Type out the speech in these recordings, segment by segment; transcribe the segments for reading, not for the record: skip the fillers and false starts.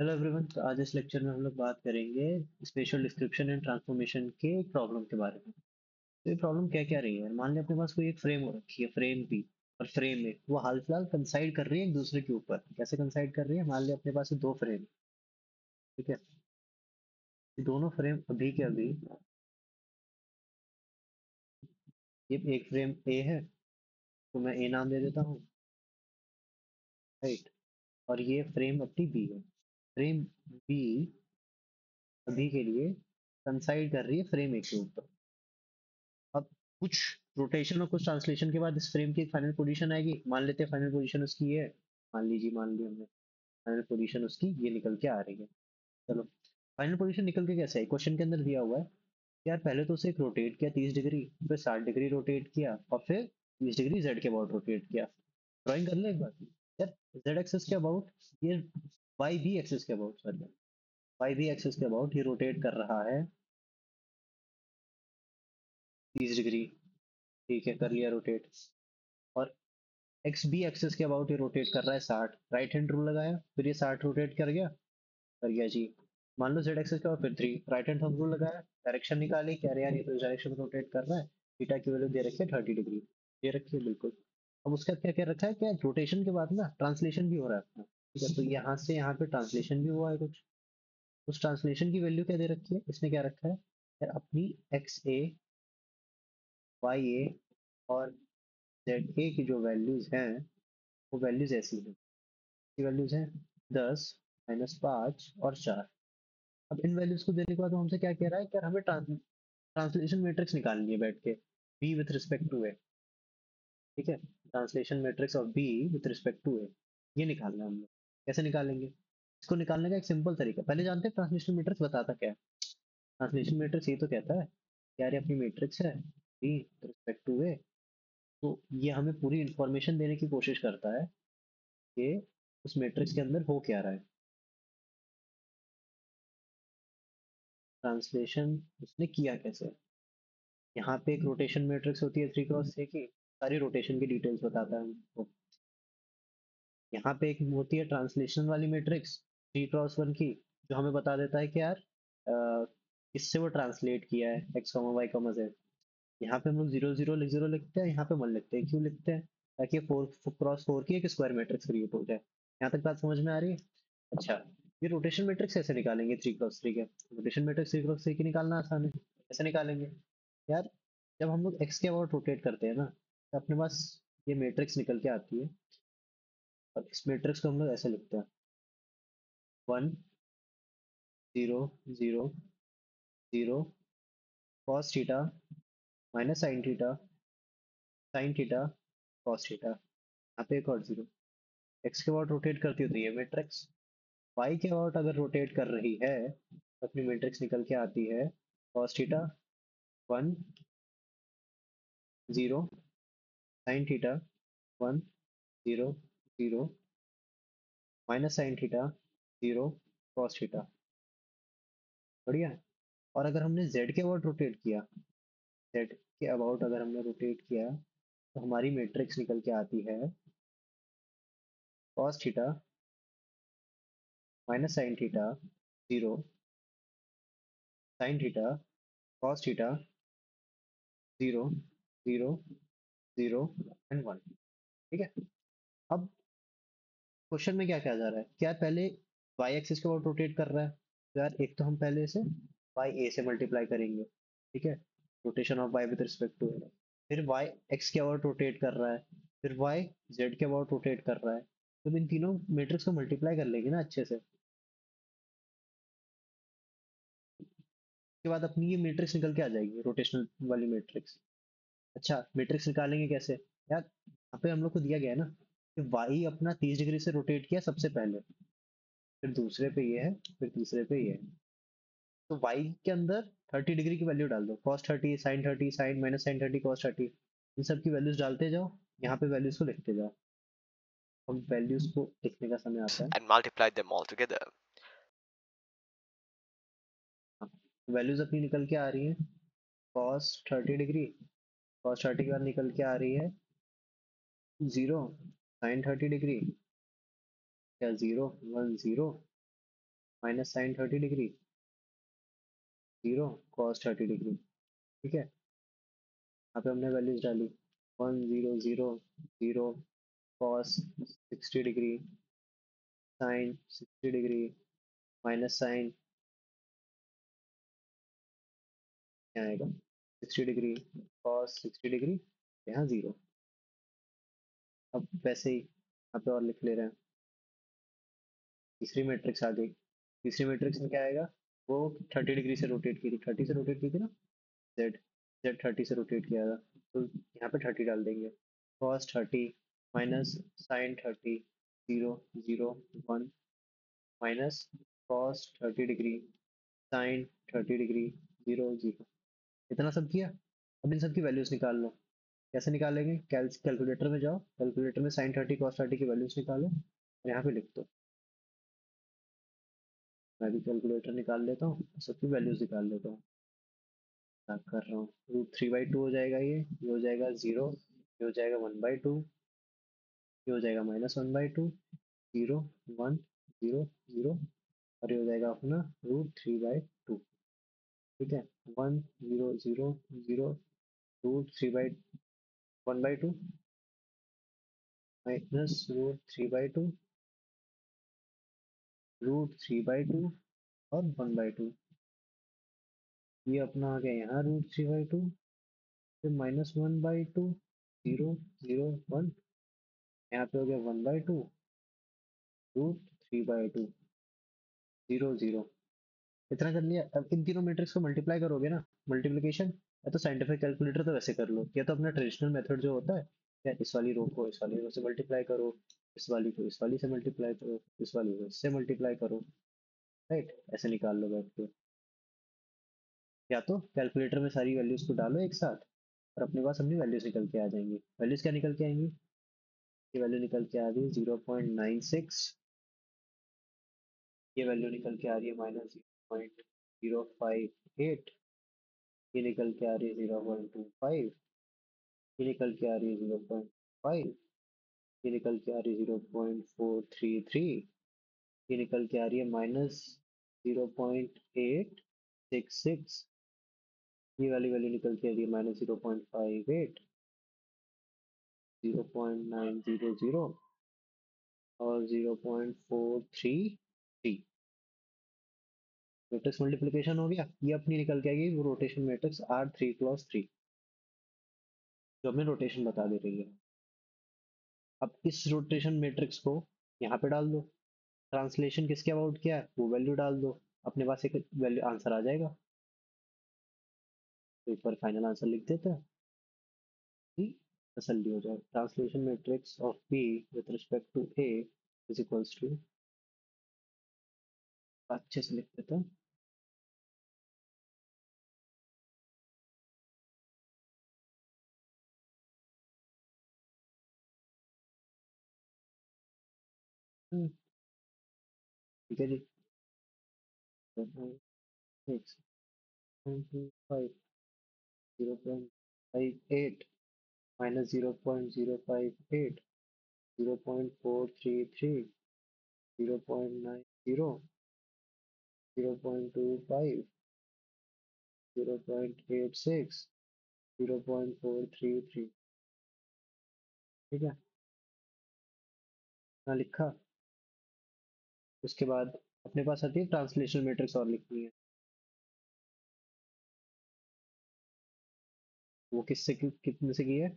Hello everyone. तो आज इस लेक्चर में हम लोग बात करेंगे स्पेशल डिस्क्रिप्शन एंड ट्रांसफॉर्मेशन के एक प्रॉब्लम के बारे में। तो ये प्रॉब्लम क्या क्या रही है, मान लिया अपने पास कोई एक फ्रेम हो रखी है, फ्रेम बी, और फ्रेम ए वो हाल फिलहाल कंसाइड कर रही है एक दूसरे के ऊपर। कैसे कंसाइड कर रही है, मान लिया अपने पास ये दो फ्रेम, ठीक है। ये दोनों फ्रेम अभी के अभी, ये एक फ्रेम ए है तो मैं ए नाम दे देता हूँ, राइट। और ये फ्रेम अपनी बी है। फ्रेम बी अभी के लिए कंसाइड कर रही है फ्रेम ए के ऊपर। अब कुछ रोटेशन और कुछ ट्रांसलेशन के बाद इस फ्रेम की एक फाइनल पोजीशन आएगी। मान लेते हैं फाइनल पोजीशन उसकी ये है। मान ली हमने फाइनल पोजीशन उसकी ये निकल के आ रही है। चलो, फाइनल पोजीशन निकल के कैसे है, क्वेश्चन के अंदर दिया हुआ है कि यार पहले तो उसे एक रोटेट किया 30 डिग्री, फिर 60 डिग्री रोटेट किया, और फिर 30 डिग्री जेड के अबाउट रोटेट किया। ड्राइंग कर ले एक बार। यार जेड एक्सिस के अबाउट, ये वाई बी एक्सिस के about, sorry, Y B axis के अबाउट ये रोटेट कर रहा है 30 डिग्री। ठीक है, कर लिया रोटेट। और एक्स बी एक्सिस के अबाउट ये रोटेट कर रहा है 60, राइट हैंड रूल लगाया, फिर ये 60 रोटेट कर गया जी। मान लो जेड एक्सिस के और फिर 3, राइट हैंड थंब रूल लगाया, डायरेक्शन निकाली, कह रहे यार ये तो इस डायरेक्शन में रोटेट कर रहा है। थीटा की वैल्यू दे रखी है 30 डिग्री, दे रखी है बिल्कुल। अब उसका क्या क्या रखा है, क्या रोटेशन के बाद ना ट्रांसलेशन भी हो रहा है अपना, ठीक है। तो यहाँ से यहाँ पे ट्रांसलेशन भी हुआ है कुछ। उस ट्रांसलेशन की वैल्यू क्या दे रखी है, इसने क्या रखा है यार, अपनी एक्स ए, वाई ए और जेड ए की जो वैल्यूज हैं वो वैल्यूज ऐसी हैं। की वैल्यूज हैं 10, -5 और 4। अब इन वैल्यूज को देने के बाद वो हमसे क्या कह रहा है कि यार हमें ट्रांसलेशन मैट्रिक्स निकालनी है बैठ के, B with respect to A, ठीक है। Translation matrix of B with respect to A, ये निकालना है हम लोग। कैसे निकालेंगे, इसको निकालने का एक सिंपल तरीका पहले जानते हैं। ट्रांसलेशन मैट्रिक्स बताता क्या है? ट्रांसलेशन मैट्रिक्स ये तो कहता है कि यार ये अपनी मैट्रिक्स है बी विथ रिस्पेक्ट टू ए। तो ये हमें पूरी इंफॉर्मेशन देने की कोशिश करता है कि उस मैट्रिक्स के अंदर हो क्या रहा है। ट्रांसलेशन उसने किया कैसे, यहाँ पे एक रोटेशन मैट्रिक्स होती है 3x3 की, सारी रोटेशन की डिटेल्स बताता है हमको। यहाँ पे एक होती है ट्रांसलेशन वाली मैट्रिक्स 3x1 की, जो हमें बता देता है कि यार किससे वो ट्रांसलेट किया है, X comma Y comma Z. यहाँ पे हम लोग 0 0 लिखते हैं, यहाँ पे 1 लिखते हैं, क्यों लिखते हैं, ताकि 4x4 की एक स्क्वायर मैट्रिक्स क्रिएट हो जाए। यहाँ तक बात समझ में आ रही है? अच्छा, ये रोटेशन मैट्रिक्स कैसे निकालेंगे 3x3 के? रोटेशन मैट्रिक्स 3x3 की निकालना आसान है। कैसे निकालेंगे यार, जब हम लोग एक्स के अबाउट रोटेट करते हैं ना, तो अपने पास ये मैट्रिक्स निकल के आती है। और इस मैट्रिक्स को हम लोग ऐसे लिखते हैं, 1 0 0 0 cos theta minus sine theta cos theta. यहाँ पे एक और जीरो। एक्स के अबाउट रोटेट करती है तो ये मैट्रिक्स, वाई के अबाउट अगर रोटेट कर रही है तो अपनी मैट्रिक्स निकल के आती है cos theta 1 0 sine theta 1 0 0 minus sine theta 0 cos theta. बढ़िया। और अगर हमने z के अबाउट रोटेट किया, z के अबाउट अगर हमने रोटेट किया तो हमारी मैट्रिक्स निकल के आती है cos theta minus sine theta 0 sine theta cos theta 0 0 0 ठीक है। अब क्वेश्चन में क्या कहा जा रहा है, क्या पहले वाई एक्सिस के अबाउट रोटेट कर रहा है, तो यार एक तो हम पहले इसे वाई ए से मल्टीप्लाई करेंगे, ठीक है, rotation of Y with respect to A. फिर वाई एक्स के अबाउट रोटेट कर रहा है, फिर वाई जेड के अबाउट रोटेट कर रहा है, तो इन तीनों मैट्रिक्स को मल्टीप्लाई कर लेंगे ना अच्छे से। उसके बाद अपनी ये मैट्रिक्स निकल के आ जाएगी, रोटेशनल वाली मैट्रिक्स। अच्छा, मैट्रिक्स निकालेंगे कैसे यार, यहाँ पे हम लोग को दिया गया है ना कि वाई अपना 30 डिग्री से रोटेट किया सबसे पहले, फिर दूसरे पे ये है, फिर तीसरे पे ये है। तो वाई के अंदर 30 डिग्री की वैल्यू डाल दो, cos 30 sine minus sine 30 cos 30, इन सब की वैल्यूज डालते जाओ, यहाँ पे वैल्यूज को लिखते जाओ। अब वैल्यूज को लिखने का समय आता है। and multiply them all together. Values अपनी निकल के आ रही है कॉस 30 डिग्री, कॉस 30 के बाद निकल के आ रही है 0 साइन 30 डिग्री, या 0 1 0 minus sine 30 degree, zero cos 30 degree. ठीक है, यहाँ पे हमने वैल्यूज डाली, 1 0 0 0 cos 60 degree, sine 60 degree, minus sine क्या आएगा 60 डिग्री, कॉस 60 डिग्री, यहाँ जीरो। अब वैसे ही यहाँ पे और लिख ले रहे हैं, तीसरी मैट्रिक्स आ गई। तीसरी मैट्रिक्स में क्या आएगा, वो 30 डिग्री से रोटेट की थी, 30 से रोटेट की थी ना, जेड, जेड 30 से रोटेट किया था, तो यहाँ पे 30 डाल देंगे, cos 30 minus sine 30, 0 0 1 minus cos 30 degree, sine 30 degree, 0 0। इतना सब किया। अब इन सब की वैल्यूज निकाल लो। कैसे निकालेंगे, कैलकुलेटर में जाओ, कैलकुलेटर में साइन 30 कॉस 30 की वैल्यूज निकालो और यहाँ पे लिख दो। मैं भी कैलकुलेटर निकाल लेता हूँ, सबकी वैल्यूज निकाल लेता हूँ, क्या कर रहा हूँ। √3/2 हो जाएगा, ये हो जाएगा 0, ये हो जाएगा 1/2, ये हो जाएगा -1/2, 0 1 0 0, और ये हो जाएगा अपना √3/2। ठीक है, 1 0 0 0 √3/1/2 माइनस √3/2, √3/2 और 1/2। ये अपना आ गया यहाँ √3/2, फिर -1/2, 0 0 1, यहाँ पे हो गया 1/2, √3/2, 0 0। इतना कर लिया। अब इन तीनों मैट्रिक्स को मल्टीप्लाई करोगे ना, मल्टीप्लिकेशन, या तो साइंटिफिक कैलकुलेटर तो वैसे कर लो, या तो अपना ट्रेडिशनल मेथड जो होता है, या इस वाली रो को इस वाली रो से मल्टीप्लाई करो, इस वाली को इस वाली से मल्टीप्लाई करो, इस वाली को इससे मल्टीप्लाई करो, राइट, ऐसे निकाल लो बैठ के। या तो कैलकुलेटर में सारी वैल्यूज को डालो एक साथ, और अपने पास अपनी वैल्यूज निकल के आ जाएंगी। वैल्यूज क्या निकल के आएंगी, ये वैल्यू निकल के आ रही है 0.96, ये वैल्यू निकल के आ रही है -0.058, ये निकल के आ रही है 0.25, ये निकल के आ रही है 0.5, ये निकल के आ रही है 0.433, ये निकल के आ रही है -0.866, ये वाली वैल्यू निकल के आ रही है -0.58, 0.900 और 0.433। मैट्रिक्स मल्टीप्लिकेशन हो गया। ये अपनी निकल के आएगी वो रोटेशन मैट्रिक्स R3 × 3, जो हमें रोटेशन बता दे रही है। अब इस रोटेशन मैट्रिक्स को यहाँ पे डाल दो, ट्रांसलेशन किसके अबाउट क्या है वो वैल्यू डाल दो, अपने पास एक वैल्यू आंसर आ जाएगा। तो एक बार फाइनल आंसर लिख देते हैं कि तसल्ली हो जाए। Translation matrix of P with respect to A is equals to, अच्छे से लिख देते हैं, ठीक है जी, 0.625, 0.58 माइनस 0.058, 0.433, 0.90, 0.25, 0.86, 0.433। ठीक है, ना लिखा। उसके बाद अपने पास आती है ट्रांसलेशनल मैट्रिक्स और लिखनी है। वो किससे कितने से की है,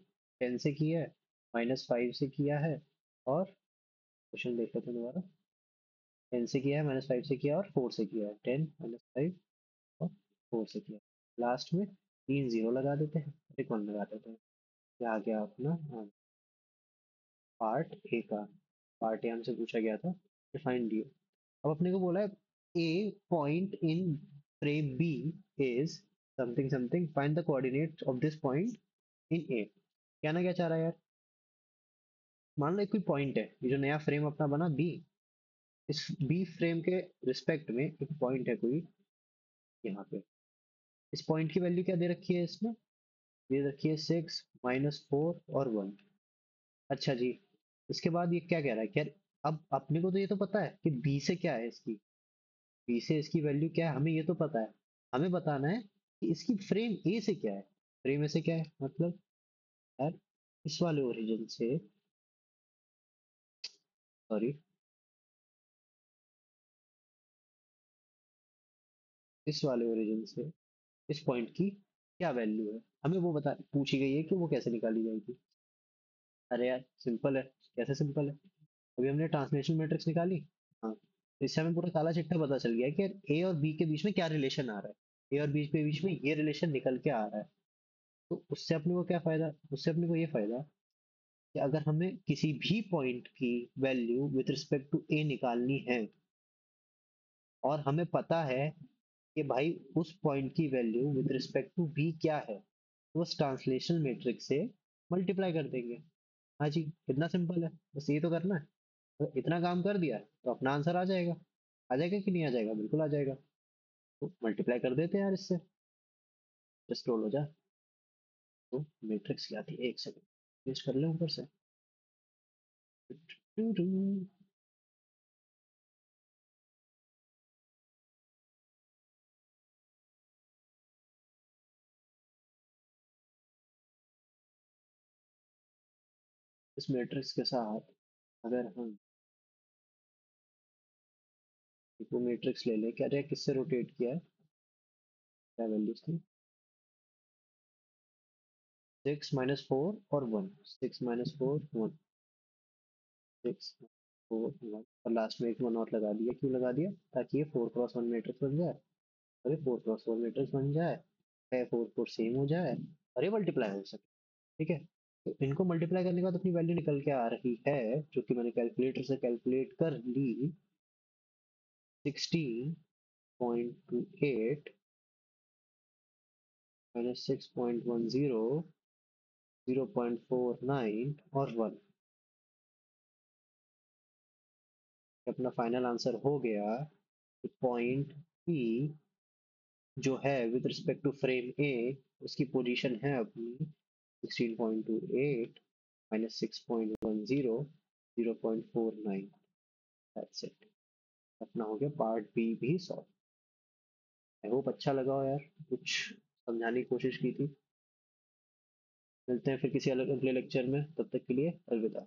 10 से की है, -5 से किया है, और क्वेश्चन देख लेते हैं दोबारा, 10 से किया है, -5 से किया है, और 4 से किया है, 10 -5 और 4 से किया है। लास्ट में 3 0 लगा देते हैं, एक 1 लगा देते हैं। ये आ गया अपना पार्ट ए का। पार्ट ए हमसे पूछा गया था, डिफाइन डी। अब अपने को बोला है A point in frame B is something something, find the coordinate of this point in A. कहना क्या चाह रहा है यार, मान लो एक कोई पॉइंट है, ये जो नया फ्रेम अपना बना बी, इस बी फ्रेम के रिस्पेक्ट में एक पॉइंट है कोई यहाँ पे। इस पॉइंट की वैल्यू क्या दे रखी है इसमें, दे रखी है 6 -4 और 1। अच्छा जी, इसके बाद ये क्या कह रहा है, क्या अब अपने को तो ये तो पता है कि बी से क्या है इसकी, बी से इसकी वैल्यू क्या है हमें ये तो पता है, हमें बताना है कि इसकी फ्रेम ए से क्या है। फ्रेम ए से क्या है मतलब यार, इस वाले ओरिजिन से, सॉरी, इस वाले ओरिजिन से इस पॉइंट की क्या वैल्यू है, हमें वो बता पूछी गई है कि वो कैसे निकाली जाएगी। अरे यार सिंपल है। कैसे सिंपल है? अभी हमने ट्रांसलेशन मैट्रिक्स निकाली। हाँ, तो इससे हमें पूरा काला चिट्ठा पता चल गया है कि ए और बी के बीच में क्या रिलेशन आ रहा है, ए और बी के बीच में ये रिलेशन निकल के आ रहा है। तो उससे अपने को क्या फायदा, उससे अपने को ये फायदा कि अगर हमें किसी भी पॉइंट की वैल्यू विथ रिस्पेक्ट टू ए निकालनी है और हमें पता है कि भाई उस पॉइंट की value with respect to B क्या है, तो उस ट्रांसलेशन मैट्रिक्स से मल्टीप्लाई कर देंगे। हाँ जी, कितना सिंपल है, बस ये तो करना है। तो इतना काम कर दिया तो अपना आंसर आ जाएगा। आ जाएगा कि नहीं आ जाएगा, बिल्कुल आ जाएगा। तो मल्टीप्लाई कर देते हैं यार इससे, जस्ट रोल हो जाए। तो मैट्रिक्स क्या थी, एक सेकंड पेस्ट कर ले ऊपर से। इस मैट्रिक्स के साथ अगर हम वो मैट्रिक्स ले लें, क्या रे किससे रोटेट किया है, क्या वैल्यूज थी, 6 - 4 और 1, 6 - 4 1, 6 4 1, और लास्ट में एक 1 और लगा दिया, क्यों लगा दिया, ताकि ये 4x1 मैट्रिक्स बन जाए। अरे 4x4 मैट्रिक्स बन जाए, 4 4 सेम हो जाए, और ये मल्टीप्लाई हो सके। ठीक है, तो इनको मल्टीप्लाई करने के बाद अपनी वैल्यू निकल के आ रही है, जो कि मैंने कैलकुलेटर से कैलकुलेट कर ली। 16.28 -6.10, 0.49 और 1। अपना फाइनल आंसर हो गया। पॉइंट पी जो है विद रिस्पेक्ट टू फ्रेम ए, उसकी पोजीशन है अपनी 16.28 -6.10, 0.49। That's it. अपना हो गया पार्ट बी भी सॉल्व। आई होप अच्छा लगा हो यार, कुछ समझाने की कोशिश की थी। मिलते हैं फिर किसी अलग अगले लेक्चर में, तब तक के लिए अलविदा।